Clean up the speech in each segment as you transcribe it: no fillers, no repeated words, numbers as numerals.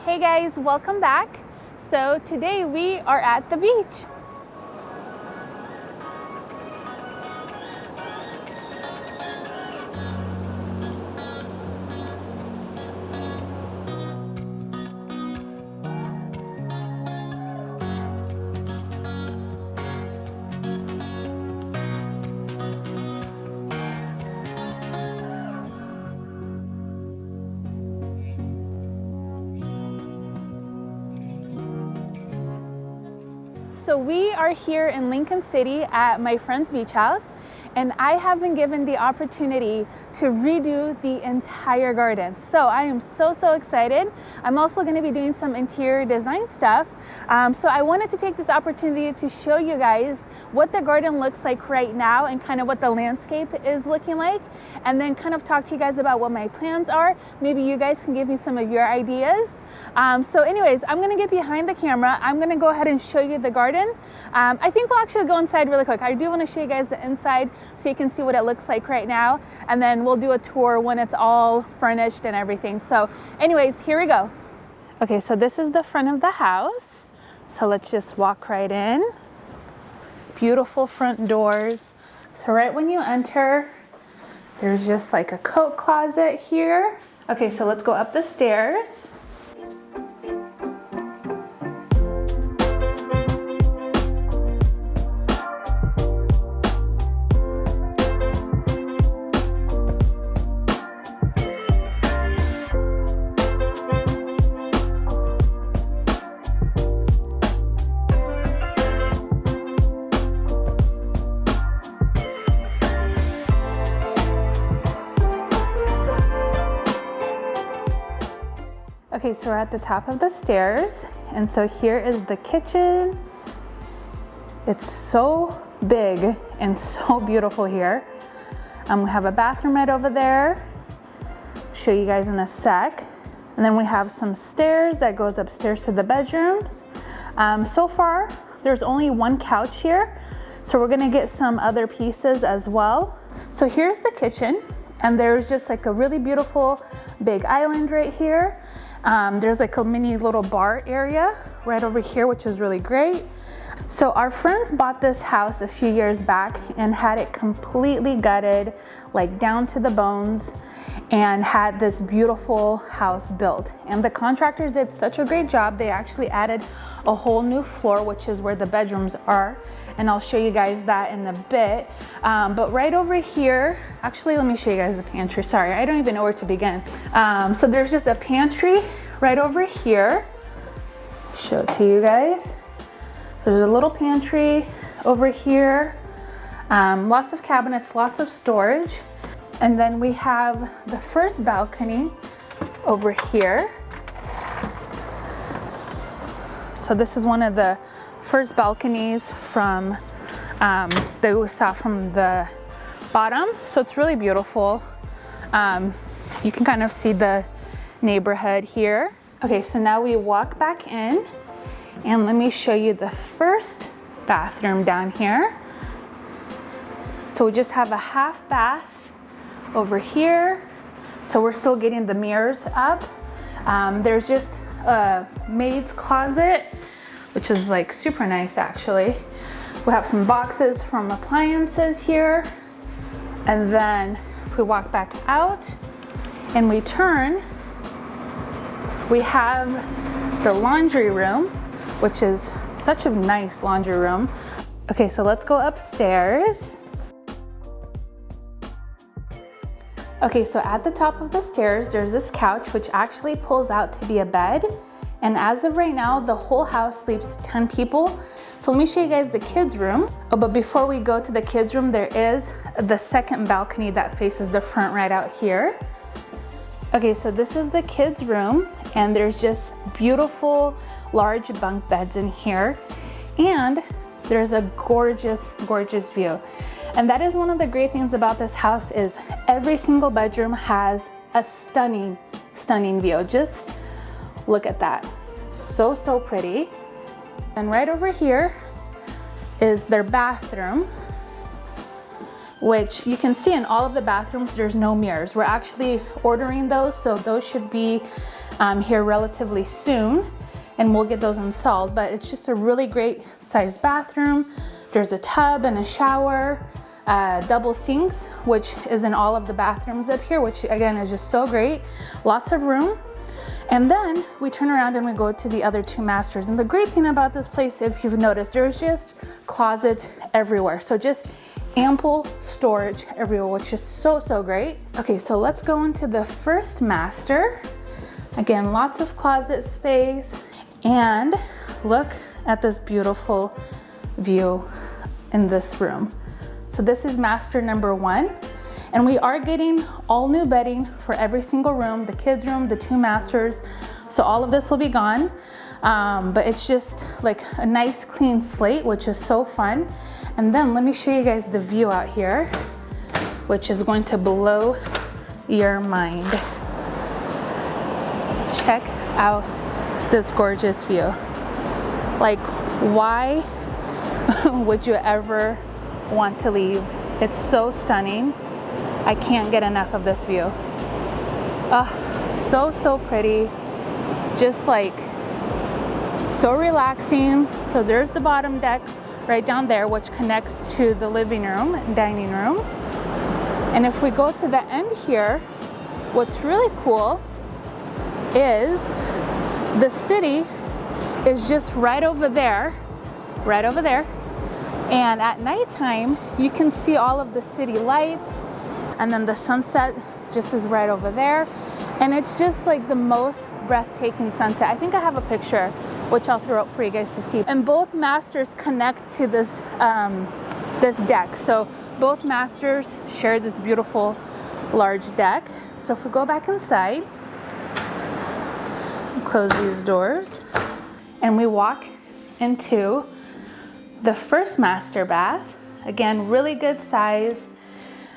Hey guys, welcome back. So today we are at the beach. So we are here in Lincoln City at my friend's beach house, and I have been given the opportunity to redo the entire garden. So I am so excited. I'm also going to be doing some interior design stuff. So I wanted to take this opportunity to show you guys what the garden looks like right now and kind of what the landscape is looking like, and then kind of talk to you guys about what my plans are. Maybe you guys can give me some of your ideas. So anyways, I'm gonna get behind the camera. I'm gonna go ahead and show you the garden. I think we'll actually go inside really quick. I do wanna show you guys the inside so you can see what it looks like right now. And then we'll do a tour when it's all furnished and everything. So anyways, here we go. Okay, so this is the front of the house. So let's just walk right in. Beautiful front doors. So right when you enter, there's just like a coat closet here. Okay, so let's go up the stairs. Okay, so we're at the top of the stairs, and so here is the kitchen. It's so big and so beautiful here. We have a bathroom right over there. Show you guys in a sec. And then we have some stairs that goes upstairs to the bedrooms. So far, there's only one couch here, so we're gonna get some other pieces as well. So here's the kitchen, and there's just like a really beautiful big island right here. There's like a mini little bar area right over here, which is really great. So our friends bought this house a few years back and had it completely gutted, like down to the bones, and had this beautiful house built. And the contractors did such a great job. They actually added a whole new floor, which is where the bedrooms are. And I'll show you guys that in a bit. But right over here, actually, let me show you guys the pantry. Sorry, I don't even know where to begin. So there's just a pantry right over here. Show it to you guys. So there's a little pantry over here. Lots of cabinets, lots of storage. And then we have the first balcony over here. So this is one of the first balconies from that we saw from the bottom. So it's really beautiful. You can kind of see the neighborhood here. Okay, so now we walk back in, and let me show you the first bathroom down here. So we just have a half bath over here. So we're still getting the mirrors up. There's just a maid's closet, which is like super nice actually. We have some boxes from appliances here. And then if we walk back out and we turn, we have the laundry room, which is such a nice laundry room. Okay, so let's go upstairs. Okay, so at the top of the stairs, there's this couch, which actually pulls out to be a bed. And as of right now, the whole house sleeps 10 people. So let me show you guys the kids' room. Oh, but before we go to the kids' room, there is the second balcony that faces the front right out here. Okay, so this is the kids' room, and there's just beautiful large bunk beds in here. And there's a gorgeous view. And that is one of the great things about this house is every single bedroom has a stunning view. Just look at that. So pretty. And right over here is their bathroom, which you can see in all of the bathrooms, there's no mirrors. We're actually ordering those, so those should be here relatively soon, and we'll get those installed. But it's just a really great sized bathroom. There's a tub and a shower, double sinks, which is in all of the bathrooms up here, which again is just so great. Lots of room. And then we turn around and we go to the other two masters. And the great thing about this place, if you've noticed, there's just closets everywhere. So just ample storage everywhere, which is so, so great. Okay, so let's go into the first master. Again, lots of closet space. And look at this beautiful view in this room. So this is master number 1. And we are getting all new bedding for every single room, the kids' room, the 2 masters. So all of this will be gone. But it's just like a nice clean slate, which is so fun. And then let me show you guys the view out here, which is going to blow your mind. Check out this gorgeous view. Like, why would you ever want to leave? It's so stunning. I can't get enough of this view. Oh, so, so pretty. Just like so relaxing. So there's the bottom deck right down there, which connects to the living room and dining room. And if we go to the end here, what's really cool is the city is just right over there, right over there. And at nighttime, you can see all of the city lights, and then the sunset just is right over there. And it's just like the most breathtaking sunset. I think I have a picture, which I'll throw up for you guys to see. And both masters connect to this, this deck. So both masters share this beautiful large deck. So if we go back inside, close these doors, and we walk into the first master bath. Again, really good size,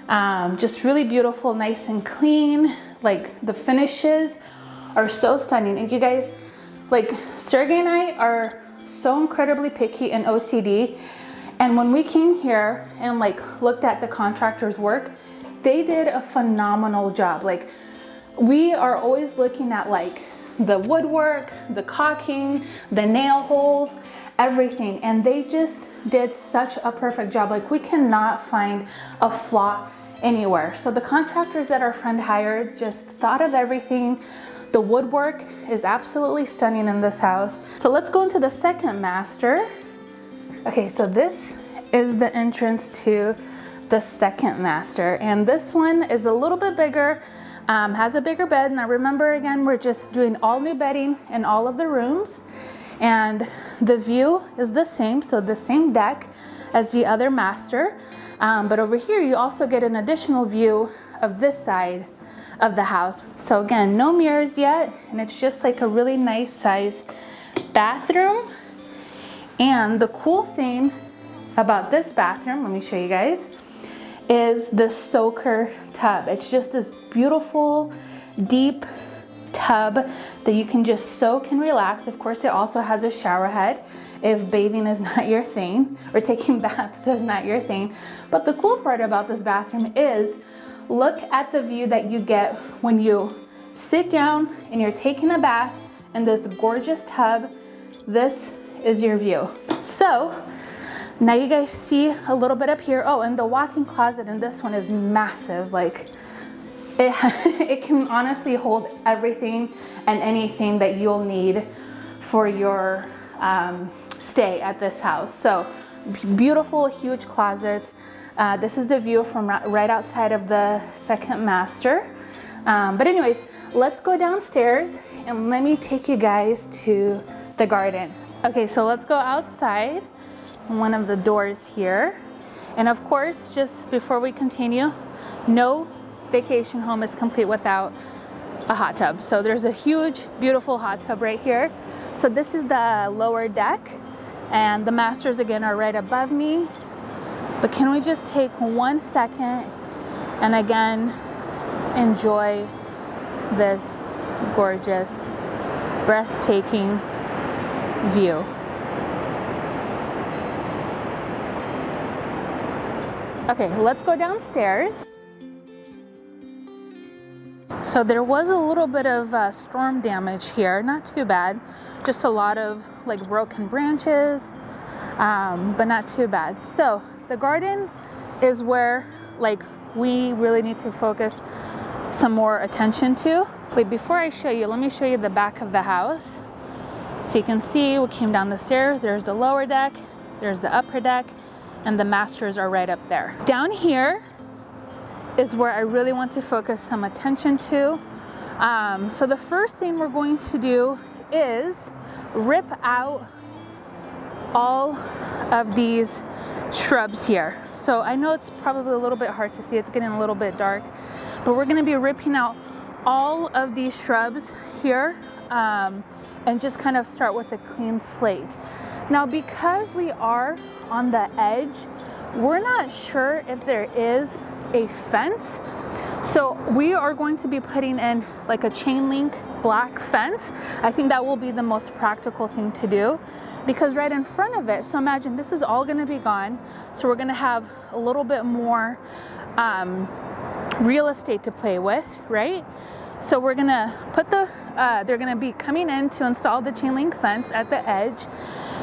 just really beautiful, nice and clean. Like, the finishes are so stunning. And you guys, like, Sergey and I are so incredibly picky and OCD. And when we came here and like looked at the contractor's work, they did a phenomenal job. Like, we are always looking at like the woodwork, the caulking, the nail holes, everything. And they just did such a perfect job. Like, we cannot find a flaw anywhere. So the contractors that our friend hired just thought of everything. The woodwork is absolutely stunning in this house. So let's go into the second master. Okay, so this is the entrance to the second master. And this one is a little bit bigger, has a bigger bed. Now remember, again, we're just doing all new bedding in all of the rooms. And the view is the same, so the same deck as the other master. But over here, you also get an additional view of this side of the house. So again, no mirrors yet, and it's just like a really nice size bathroom. And the cool thing about this bathroom, let me show you guys, is the soaker tub. It's just this beautiful, deep tub that you can just soak and relax. Of course, it also has a shower head if bathing is not your thing, or taking baths is not your thing. But the cool part about this bathroom is, look at the view that you get when you sit down and you're taking a bath in this gorgeous tub. This is your view. So now you guys see a little bit up here. Oh, and the walk-in closet in this one is massive. Like, it can honestly hold everything and anything that you'll need for your stay at this house. So beautiful, huge closets. This is the view from right outside of the second master. But anyways, let's go downstairs and let me take you guys to the garden. Okay, so let's go outside one of the doors here. And of course, just before we continue, no vacation home is complete without a hot tub. So there's a huge, beautiful hot tub right here. So this is the lower deck, and the masters again are right above me. But can we just take 1 second and again enjoy this gorgeous, breathtaking view. Okay, let's go downstairs. So there was a little bit of storm damage here, not too bad, just a lot of like broken branches, but not too bad. So the garden is where like we really need to focus some more attention to. Wait, before I show you, let me show you the back of the house. So you can see we came down the stairs, there's the lower deck, there's the upper deck, and the masters are right up there. Down here is where I really want to focus some attention to. So the first thing we're going to do is rip out all of these shrubs here. So I know it's probably a little bit hard to see, it's getting a little bit dark, but we're gonna be ripping out all of these shrubs here and just kind of start with a clean slate. Now, because we are on the edge, we're not sure if there is a fence. So we are going to be putting in like a chain link black fence. I think that will be the most practical thing to do, because right in front of it, so imagine this is all going to be gone. So we're going to have a little bit more real estate to play with, right? So we're going to put they're going to be coming in to install the chain link fence at the edge.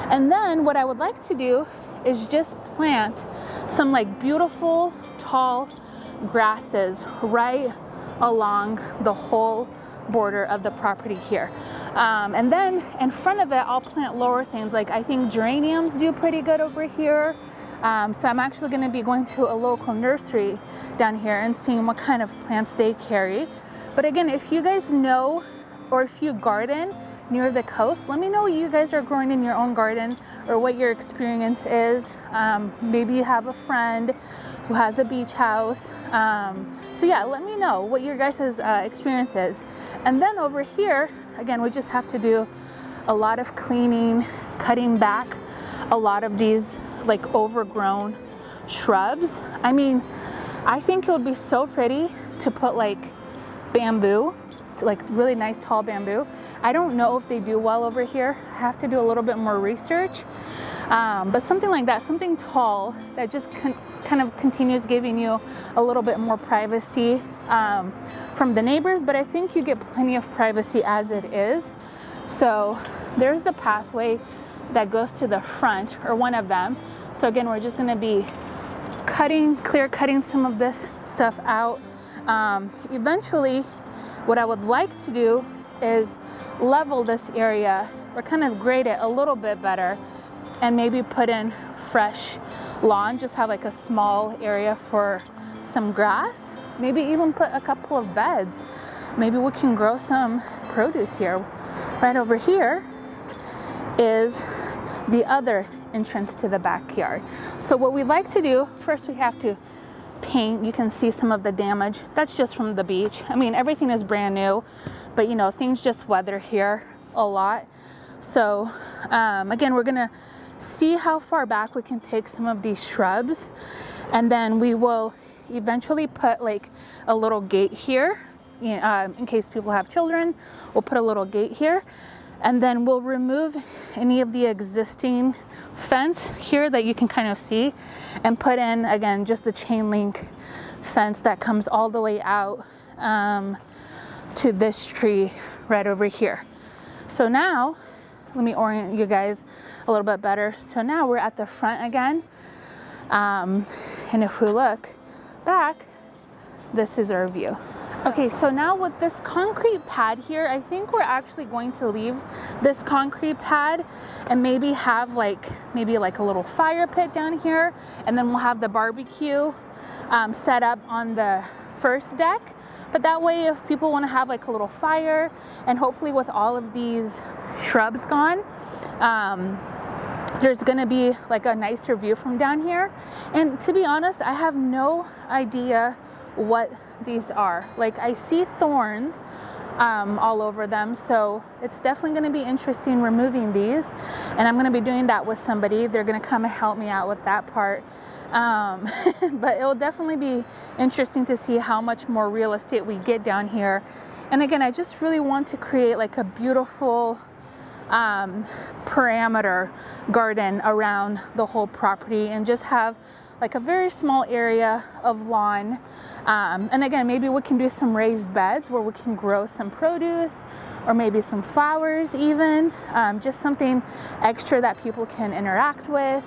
And then what I would like to do is just plant some like beautiful tall grasses right along the whole border of the property here. And then in front of it, I'll plant lower things. Like I think geraniums do pretty good over here. So I'm actually going to be going to a local nursery down here and seeing what kind of plants they carry. But again, if you guys know, or if you garden near the coast, let me know what you guys are growing in your own garden or what your experience is. Maybe you have a friend who has a beach house. So yeah, let me know what your guys' experience is. And then over here, again, we just have to do a lot of cleaning, cutting back a lot of these like overgrown shrubs. I mean, I think it would be so pretty to put like bamboo, like really nice tall bamboo. I don't know if they do well over here. I have to do a little bit more research. But something like that, something tall that just kind of continues giving you a little bit more privacy from the neighbors, but I think you get plenty of privacy as it is. So there's the pathway that goes to the front, or one of them. So again, we're just gonna be clear cutting some of this stuff out. Eventually, what I would like to do is level this area or kind of grade it a little bit better and maybe put in fresh lawn, just have like a small area for some grass, maybe even put a couple of beds. Maybe we can grow some produce here. Right over here is the other entrance to the backyard. So what we like to do, first we have to paint. You can see some of the damage. That's just from the beach. I mean, everything is brand new, but you know, things just weather here a lot. So again, we're gonna see how far back we can take some of these shrubs, and then we will eventually put like a little gate here in case people have children. We'll put a little gate here, and then we'll remove any of the existing fence here that you can kind of see and put in, again, just the chain link fence that comes all the way out to this tree right over here. So now, let me orient you guys a little bit better. So now we're at the front again. And if we look back, this is our view. Okay, so now with this concrete pad here, I think we're actually going to leave this concrete pad and maybe have maybe a little fire pit down here, and then we'll have the barbecue set up on the first deck. But that way, if people want to have like a little fire, and hopefully with all of these shrubs gone, there's gonna be like a nicer view from down here. And to be honest, I have no idea what these are. Like, I see thorns all over them, so it's definitely going to be interesting removing these, and I'm going to be doing that with somebody. They're going to come and help me out with that part. But it will definitely be interesting to see how much more real estate we get down here. And again, I just really want to create like a beautiful perimeter garden around the whole property, and just have like a very small area of lawn. And again, maybe we can do some raised beds where we can grow some produce or maybe some flowers even, just something extra that people can interact with.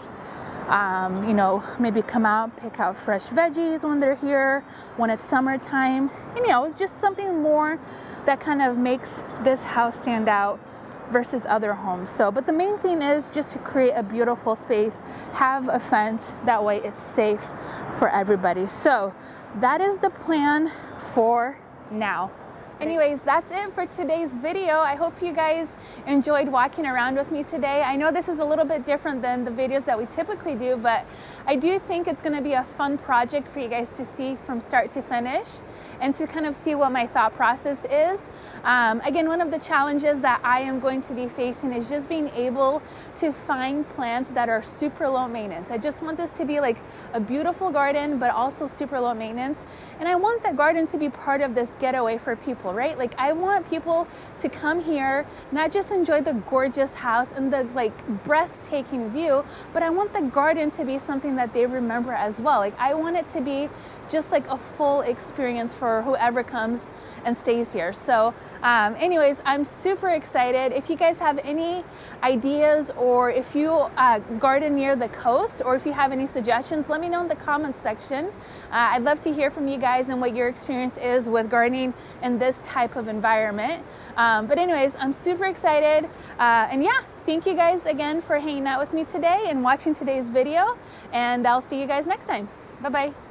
You know, maybe come out, pick out fresh veggies when they're here, when it's summertime. And, you know, it's just something more that kind of makes this house stand out versus other homes. So, but the main thing is just to create a beautiful space, have a fence, that way it's safe for everybody. So that is the plan for now. Anyways, that's it for today's video. I hope you guys enjoyed walking around with me today. I know this is a little bit different than the videos that we typically do, but I do think it's gonna be a fun project for you guys to see from start to finish and to kind of see what my thought process is. Again, one of the challenges that I am going to be facing is just being able to find plants that are super low maintenance. I just want this to be like a beautiful garden, but also super low maintenance. And I want that garden to be part of this getaway for people, right? Like I want people to come here, not just enjoy the gorgeous house and the like breathtaking view, but I want the garden to be something that they remember as well. Like I want it to be just like a full experience for whoever comes and stays here. So anyways, I'm super excited. If you guys have any ideas, or if you garden near the coast, or if you have any suggestions, let me know in the comments section. I'd love to hear from you guys and what your experience is with gardening in this type of environment. But anyways, I'm super excited. And yeah, thank you guys again for hanging out with me today and watching today's video. And I'll see you guys next time. Bye-bye.